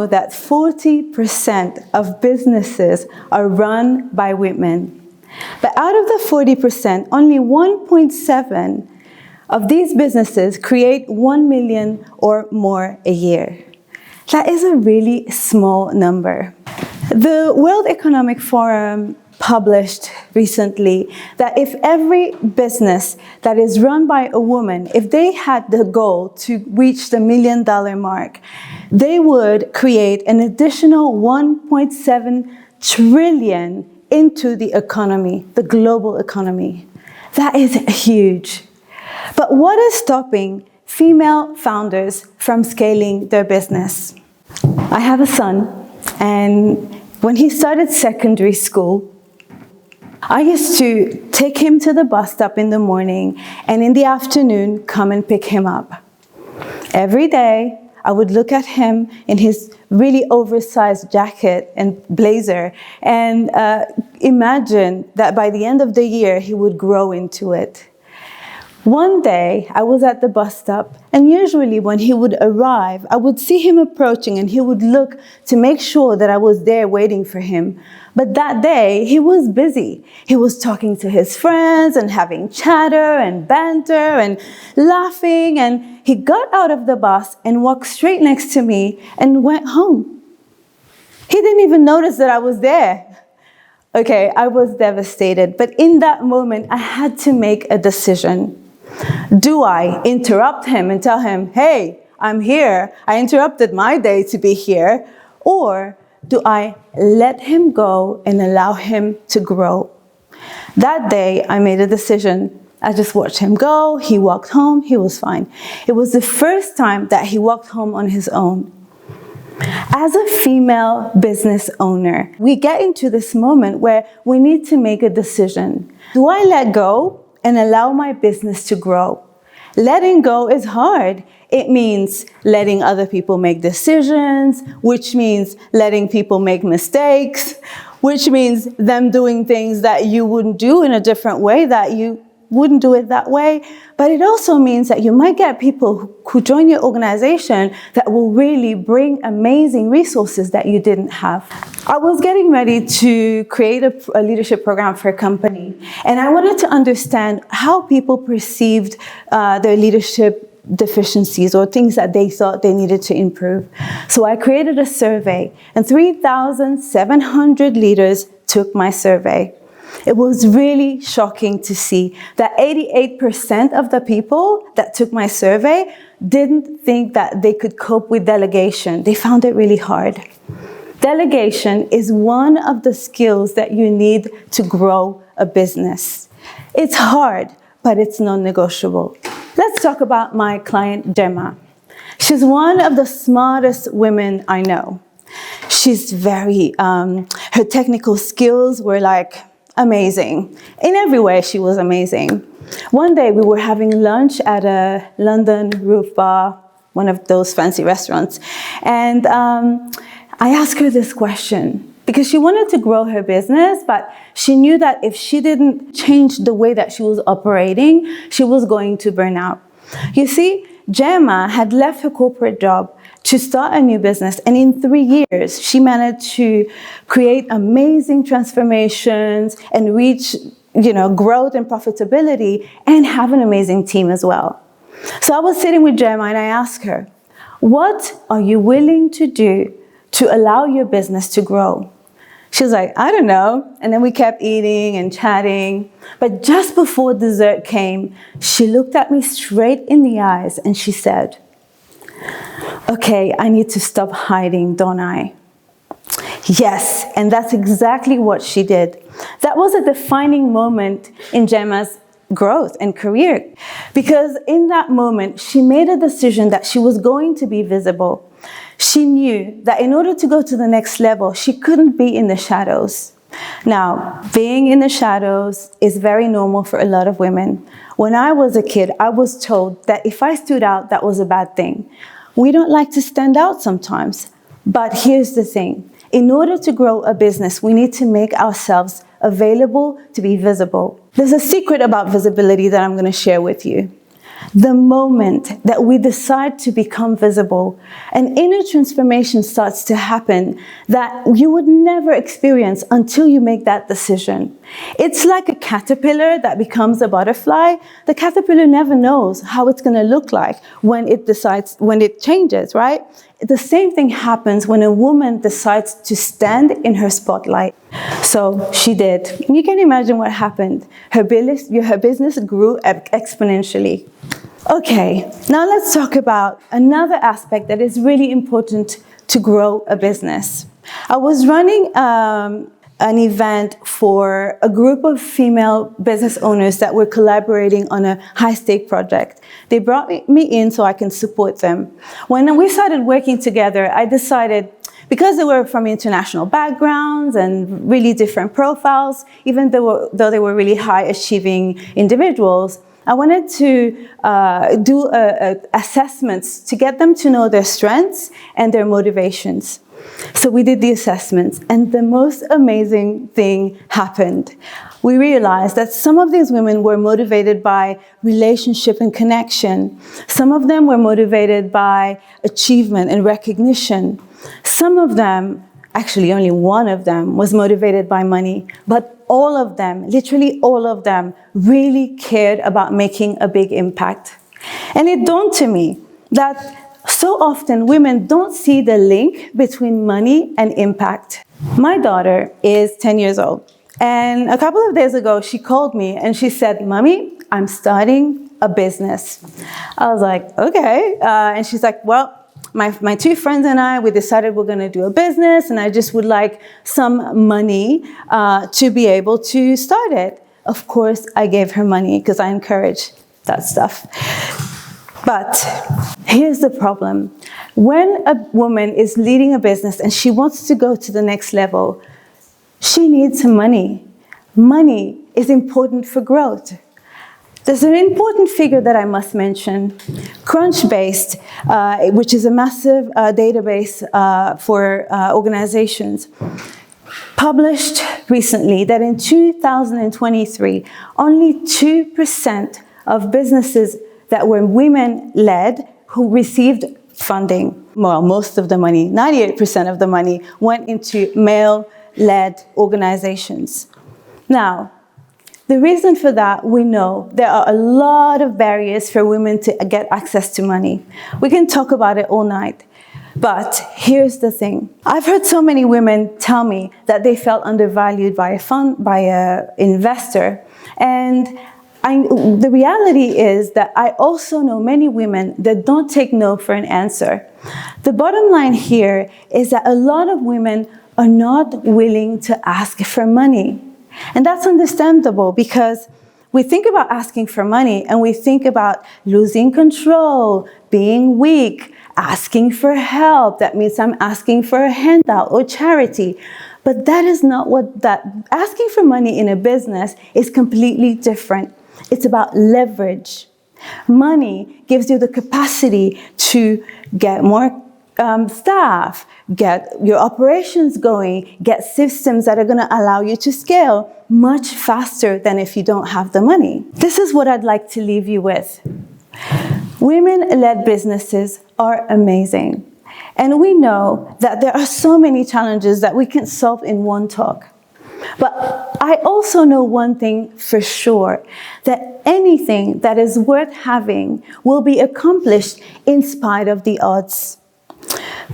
know that 40% of businesses are run by women. But out of the 40%, only 1.7 of these businesses create 1 million or more a year. That is a really small number. The World Economic Forum published recently that if every business that is run by a woman, if they had the goal to reach the $1 million mark, they would create an additional 1.7 trillion into the economy, the global economy. That is huge. But what is stopping female founders from scaling their business? I have a son, and when he started secondary school, I used to take him to the bus stop in the morning and in the afternoon come and pick him up. Every day, I would look at him in his really oversized jacket and blazer and imagine that by the end of the year, he would grow into it. One day, I was at the bus stop, and usually when he would arrive, I would see him approaching and he would look to make sure that I was there waiting for him. But that day, he was busy. He was talking to his friends and having chatter and banter and laughing, and he got out of the bus and walked straight next to me and went home. He didn't even notice that I was there. Okay, I was devastated, but in that moment, I had to make a decision. Do I interrupt him and tell him, hey, I'm here, I interrupted my day to be here, or do I let him go and allow him to grow? That day, I made a decision. I just watched him go, he walked home, he was fine. It was the first time that he walked home on his own. As a female business owner, we get into this moment where we need to make a decision. Do I let go and allow my business to grow? Letting go is hard. It means letting other people make decisions, which means letting people make mistakes, which means them doing things that you wouldn't do in a different way, that you wouldn't do it that way. But it also means that you might get people who join your organization that will really bring amazing resources that you didn't have. I was getting ready to create a leadership program for a company, and I wanted to understand how people perceived their leadership deficiencies or things that they thought they needed to improve. So I created a survey, and 3,700 leaders took my survey. It was really shocking to see that 88% of the people that took my survey didn't think that they could cope with delegation. They found it really hard. Delegation is one of the skills that you need to grow a business. It's hard, but it's non-negotiable. Let's talk about my client, Gemma. She's one of the smartest women I know. She's her technical skills were like amazing. In every way, she was amazing. One day, we were having lunch at a London roof bar, one of those fancy restaurants. And I asked her this question because she wanted to grow her business, but she knew that if she didn't change the way that she was operating, she was going to burn out. You see, Gemma had left her corporate job to start a new business, and in 3 years, she managed to create amazing transformations and reach, growth and profitability, and have an amazing team as well. So I was sitting with Gemma and I asked her, what are you willing to do to allow your business to grow? She was like, I don't know. And then we kept eating and chatting. But just before dessert came, she looked at me straight in the eyes and she said, okay, I need to stop hiding, don't I? Yes, and that's exactly what she did. That was a defining moment in Gemma's growth and career. Because in that moment, she made a decision that she was going to be visible. She knew that in order to go to the next level, she couldn't be in the shadows. Now, being in the shadows is very normal for a lot of women. When I was a kid, I was told that if I stood out, that was a bad thing. We don't like to stand out sometimes. But here's the thing. In order to grow a business, we need to make ourselves available to be visible. There's a secret about visibility that I'm going to share with you. The moment that we decide to become visible, an inner transformation starts to happen that you would never experience until you make that decision. It's like a caterpillar that becomes a butterfly. The caterpillar never knows how it's going to look like when it changes, right? The same thing happens when a woman decides to stand in her spotlight. So she did. You can imagine what happened. Her business grew exponentially. Okay, now let's talk about another aspect that is really important to grow a business. I was running an event for a group of female business owners that were collaborating on a high-stake project. They brought me in so I can support them. When we started working together, I decided, because they were from international backgrounds and really different profiles, even though they were really high-achieving individuals, I wanted to do assessments to get them to know their strengths and their motivations. So we did the assessments, and the most amazing thing happened. We realized that some of these women were motivated by relationship and connection. Some of them were motivated by achievement and recognition. Some of them, actually only one of them, was motivated by money, but all of them, literally all of them, really cared about making a big impact. And it dawned to me that so often women don't see the link between money and impact. My daughter is 10 years old, and a couple of days ago she called me and she said, "Mommy, I'm starting a business." I was like, okay. And she's like, "Well, my two friends and I, we decided we're going to do a business, and I just would like some money to be able to start it." Of course, I gave her money because I encourage that stuff. But here's the problem. When a woman is leading a business and she wants to go to the next level, she needs money. Money is important for growth. There's an important figure that I must mention. Crunchbase, which is a massive database for organizations, published recently that in 2023, only 2% of businesses that were women-led who received funding, well, most of the money, 98% of the money, went into male-led organizations. Now, the reason for that, we know there are a lot of barriers for women to get access to money. We can talk about it all night. But here's the thing. I've heard so many women tell me that they felt undervalued by an investor. And the reality is that I also know many women that don't take no for an answer. The bottom line here is that a lot of women are not willing to ask for money. And that's understandable because we think about asking for money and we think about losing control, being weak, asking for help. That means I'm asking for a handout or charity. But that is not asking for money in a business is completely different. It's about leverage. Money gives you the capacity to get more staff, get your operations going, get systems that are going to allow you to scale much faster than if you don't have the money. This is what I'd like to leave you with. Women-led businesses are amazing. And we know that there are so many challenges that we can solve in one talk. But I also know one thing for sure, that anything that is worth having will be accomplished in spite of the odds.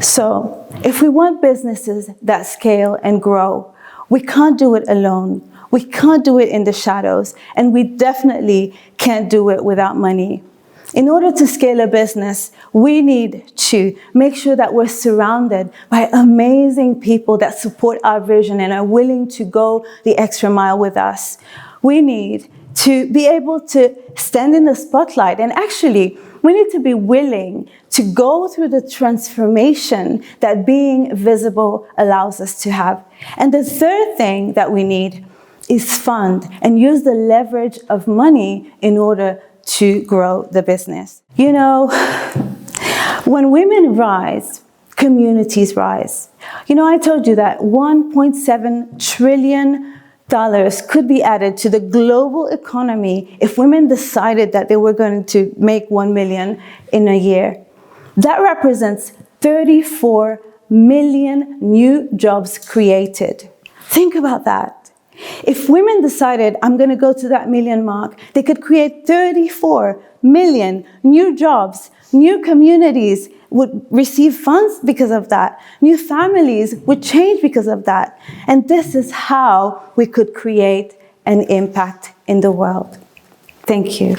So, if we want businesses that scale and grow, we can't do it alone. We can't do it in the shadows, and we definitely can't do it without money. In order to scale a business, we need to make sure that we're surrounded by amazing people that support our vision and are willing to go the extra mile with us. We need to be able to stand in the spotlight, and actually, we need to be willing to go through the transformation that being visible allows us to have. And the third thing that we need is fund and use the leverage of money in order to grow the business. You know, when women rise, communities rise. You know, I told you that $1.7 trillion could be added to the global economy if women decided that they were going to make 1 million in a year. That represents 34 million new jobs created. Think about that. If women decided, I'm going to go to that million mark, they could create 34 million new jobs, new communities would receive funds because of that. New families would change because of that. And this is how we could create an impact in the world. Thank you.